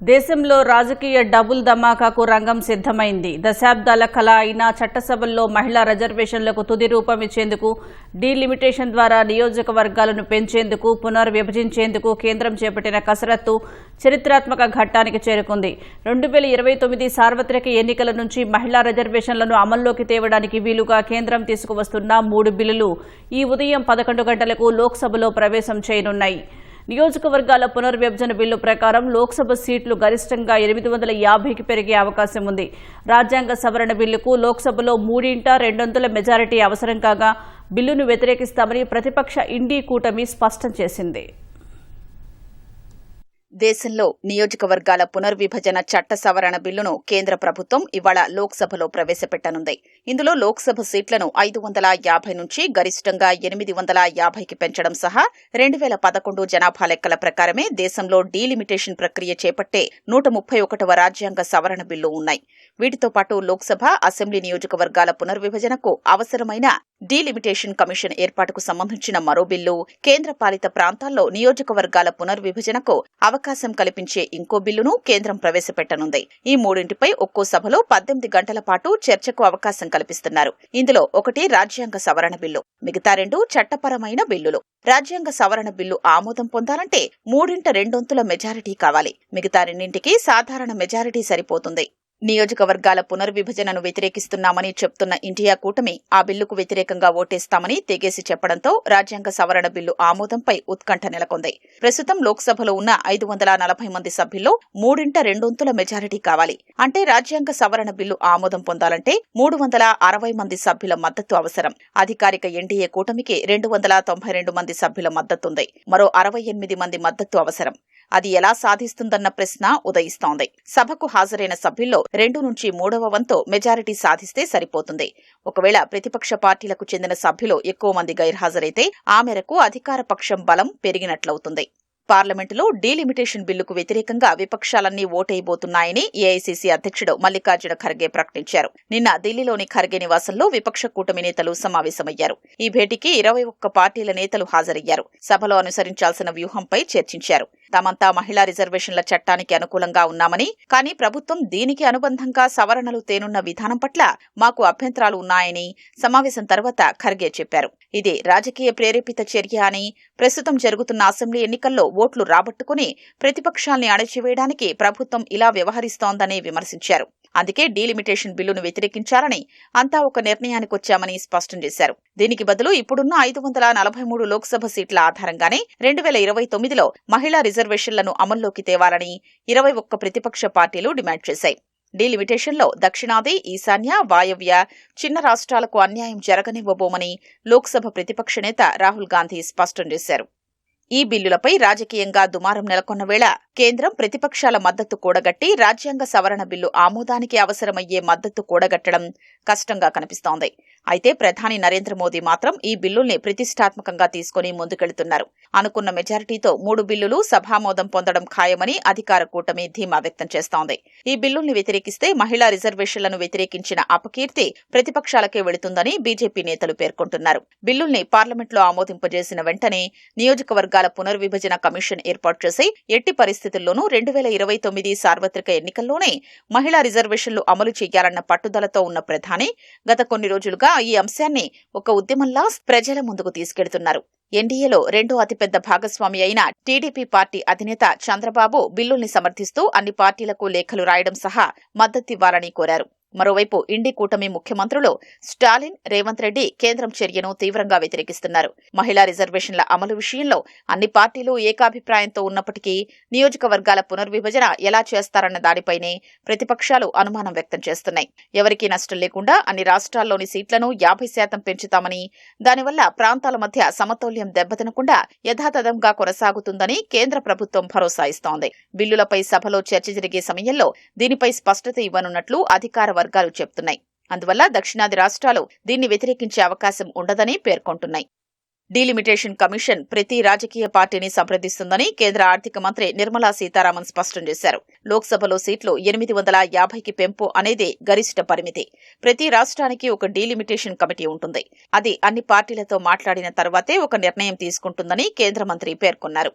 దేశంలో రాజకీయ డబుల్ ధమాకాకు రంగం సిద్ధమైంది. దశాబ్దాల కళ అయిన చట్టసభల్లో మహిళా రిజర్వేషన్లకు తుది రూపం ఇచ్చేందుకు, డీలిమిటేషన్ ద్వారా నియోజకవర్గాలను పెంచేందుకు, పునర్విభజించేందుకు కేంద్రం చేపట్టిన కసరత్తు చరిత్రాత్మక ఘట్టానికి చేరుకుంది. 2029 సార్వత్రిక ఎన్నికల నుంచి మహిళా రిజర్వేషన్లను అమల్లోకి తేవడానికి వీలుగా కేంద్రం తీసుకువస్తున్న 3 బిల్లులు ఈ ఉదయం 11 గంటలకు లోక్సభలో ప్రవేశం చేయనున్నాయి. నియోజకవర్గాల పునర్విభజన బిల్లు ప్రకారం లోక్సభ సీట్లు గరిష్టంగా 850కి పెరిగే అవకాశం ఉంది. రాజ్యాంగ సవరణ బిల్లుకు లోక్సభలో 3/2 మెజారిటీ అవసరం కాగా బిల్లును వ్యతిరేకిస్తామని ప్రతిపక్ష ఇండీ కూటమి స్పష్టం చేసింది. దేశంలో నియోజకవర్గాల పునర్విభజన చట్ట సవరణ బిల్లును కేంద్ర ప్రభుత్వం ఇవాళ లోక్సభలో ప్రవేశపెట్టనుంది. ఇందులో లోక్సభ సీట్లను 550 నుంచి గరిష్టంగా 850కి పెంచడం సహా 2011 జనాభా లెక్కల ప్రకారమే దేశంలో డీలిమిటేషన్ ప్రక్రియ చేపట్టే 131వ రాజ్యాంగ సవరణ బిల్లు ఉన్నాయి. వీటితో పాటు లోక్సభ, అసెంబ్లీ నియోజకవర్గాల పునర్విభజనకు అవసరమైన డీలిమిటేషన్ కమిషన్ ఏర్పాటుకు సంబంధించిన మరో బిల్లు, కేంద్ర పాలిత ప్రాంతాల్లో నియోజకవర్గాల పునర్విభజనకు అవకాశం కల్పించే ఇంకో బిల్లును కేంద్రం ప్రవేశపెట్టనుంది. ఈ మూడింటిపై ఒక్కో సభలో 18 గంటల పాటు చర్చకు అవకాశం కల్పిస్తున్నారు. ఇందులో ఒకటి రాజ్యాంగ సవరణ బిల్లు, మిగతా 2 చట్టపరమైన బిల్లులు. రాజ్యాంగ సవరణ బిల్లు ఆమోదం పొందాలంటే 3/2 మెజారిటీ కావాలి. మిగతా 2కి సాధారణ మెజారిటీ సరిపోతుంది. నియోజకవర్గాల పునర్విభజనను వ్యతిరేకిస్తున్నామని చెప్తున్న ఇండియా కూటమి ఆ బిల్లుకు వ్యతిరేకంగా ఓటేస్తామని తెగేసి చెప్పడంతో రాజ్యాంగ సవరణ బిల్లు ఆమోదంపై ఉత్కంఠ నెలకొంది. ప్రస్తుతం లోక్సభలో ఉన్న 540 మంది సభ్యుల్లో 3/2 మెజారిటీ కావాలి. అంటే రాజ్యాంగ సవరణ బిల్లు ఆమోదం పొందాలంటే 360 మంది సభ్యుల మద్దతు అవసరం. అధికారిక ఎన్డీఏ కూటమికి 292 మంది సభ్యుల మద్దతుంది. మరో 68 మంది మద్దతు అవసరం. అది ఎలా సాధిస్తుందన్న ప్రశ్న ఉదయిస్తోంది. సభకు హాజరైన సభ్యుల్లో 2 నుంచి 3వ వంతు మెజారిటీ సాధిస్తే సరిపోతుంది. ఒకవేళ ప్రతిపక్ష పార్టీలకు చెందిన సభ్యులు ఎక్కువ మంది గైర్హాజరైతే ఆ మేరకు అధికార పక్షం బలం పెరిగినట్లవుతుంది. పార్లమెంటులో డీలిమిటేషన్ బిల్లుకు వ్యతిరేకంగా విపక్షాలన్నీ ఓటైబోతున్నాయని ఏఐసీసీ అధ్యక్షుడు మల్లికార్జున ఖర్గే ప్రకటించారు. నిన్న ఢిల్లీలోని ఖర్గే నివాసంలో విపక్ష కూటమి నేతలు సమావేశమయ్యారు. ఈ భేటీకి 21 పార్టీల నేతలు హాజరయ్యారు. సభలో అనుసరించాల్సిన వ్యూహంపై చర్చించారు. తామంతా మహిళా రిజర్వేషన్ల చట్టానికి అనుకూలంగా ఉన్నామని, కానీ ప్రభుత్వం దీనికి అనుబంధంగా సవరణలు తేనున్న విధానం పట్ల మాకు అభ్యంతరాలు ఉన్నాయని సమావేశం తర్వాత ఖర్గే చెప్పారు. ఇది రాజకీయ ప్రేరేపిత చర్య అని, ప్రస్తుతం జరుగుతున్న అసెంబ్లీ ఎన్నికల్లో ఓట్లు రాబట్టుకుని ప్రతిపక్షాల్ని అణచివేయడానికి ప్రభుత్వం ఇలా వ్యవహరిస్తోందని విమర్శించారు. అందుకే డీలిమిటేషన్ బిల్లును వ్యతిరేకించాలని అంతా ఒక నిర్ణయానికొచ్చామని స్పష్టం చేశారు. దీనికి బదులు ఇప్పుడున్న 543 లోక్సభ సీట్ల ఆధారంగానే 2029లో మహిళా రిజర్వేషన్లను అమల్లోకి తేవాలని 21 ప్రతిపక్ష పార్టీలు డిమాండ్ చేశాయి. డీలిమిటేషన్లో దక్షిణాది, ఈశాన్య, వాయవ్య, చిన్న రాష్ట్రాలకు అన్యాయం జరగనివ్వబోమని లోక్సభ ప్రతిపక్ష నేత రాహుల్ గాంధీ స్పష్టం చేశారు. ఈ బిల్లులపై రాజకీయంగా దుమారం నెలకొన్న వేళ కేంద్రం ప్రతిపక్షాల మద్దతు కూడగట్టి రాజ్యాంగ సవరణ బిల్లు ఆమోదానికి అవసరమయ్యే మద్దతు కూడగట్టడం కష్టంగా కనిపిస్తోంది. అయితే ప్రధాని నరేంద్ర మోదీ మాత్రం ఈ బిల్లుల్ని ప్రతిష్టాత్మకంగా తీసుకుని ముందుకెళ్తున్నారు. అనుకున్న మెజారిటీతో 3 బిల్లులు సభామోదం పొందడం ఖాయమని అధికార కూటమి ధీమా వ్యక్తం చేస్తోంది. ఈ బిల్లుల్ని వ్యతిరేకిస్తే మహిళా రిజర్వేషన్లను వ్యతిరేకించిన అపకీర్తి ప్రతిపక్షాలకే వెళుతుందని బీజేపీ నేతలు పేర్కొంటున్నారు. బిల్లుల్ని పార్లమెంట్లో ఆమోదింపజేసిన వెంటనే నియోజకవర్గాల పునర్విభజన కమిషన్ ఏర్పాటు చేసి ఎట్టి పరిస్థితుల్లోనూ 2029 సార్వత్రిక ఎన్నికల్లోనే మహిళా రిజర్వేషన్లు అమలు చేయాలన్న పట్టుదలతో ఉన్న ప్రధాని గత కొన్ని రోజులుగా ఈ అంశాన్ని ఒక ఉద్యమంలా ప్రజల ముందుకు తీసుకెడుతున్నారు. ఎన్డీఏలో 2వ అతిపెద్ద భాగస్వామి అయిన టీడీపీ పార్టీ అధినేత చంద్రబాబు బిల్లుల్ని సమర్థిస్తూ అన్ని పార్టీలకు లేఖలు రాయడం సహా మద్దతివ్వాలని కోరారు. మరోవైపు ఇండీ కూటమి ముఖ్యమంత్రులు స్టాలిన్, రేవంత్ రెడ్డి కేంద్రం చర్యను తీవ్రంగా వ్యతిరేకిస్తున్నారు. మహిళా రిజర్వేషన్ల అమలు విషయంలో అన్ని పార్టీలు ఏకాభిప్రాయంతో ఉన్నప్పటికీ నియోజకవర్గాల పునర్విభజన ఎలా చేస్తారన్న దానిపైనే ప్రతిపక్షాలు అనుమానం వ్యక్తం చేస్తున్నాయి. ఎవరికీ నష్టం లేకుండా అన్ని రాష్ట్రాల్లోని సీట్లను 50% పెంచుతామని, దానివల్ల ప్రాంతాల మధ్య సమతౌల్యం దెబ్బతినకుండా యథాతథంగా కొనసాగుతుందని కేంద్ర ప్రభుత్వం భరోసా ఇస్తోంది. బిల్లులపై సభలో చర్చ జరిగే సమయంలో దీనిపై స్పష్టత ఇవ్వనున్నట్లు అధికార వర్గాలు చెబుతున్నాయి. అందువల్ల దక్షిణాది రాష్ట్రాలు దీన్ని వ్యతిరేకించే అవకాశం ఉండదని పేర్కొంటున్నాయి. డీలిమిటేషన్ కమిషన్ ప్రతి రాజకీయ పార్టీని సంప్రదిస్తుందని కేంద్ర ఆర్థిక మంత్రి నిర్మలా సీతారామన్ స్పష్టం చేశారు. లోక్సభలో సీట్లు 850కి పెంపు అనేది గరిష్ట పరిమితి. ప్రతి రాష్ట్రానికి ఒక డీలిమిటేషన్ కమిటీ ఉంటుంది. అది అన్ని పార్టీలతో మాట్లాడిన తర్వాతే ఒక నిర్ణయం తీసుకుంటుందని కేంద్ర మంత్రి పేర్కొన్నారు.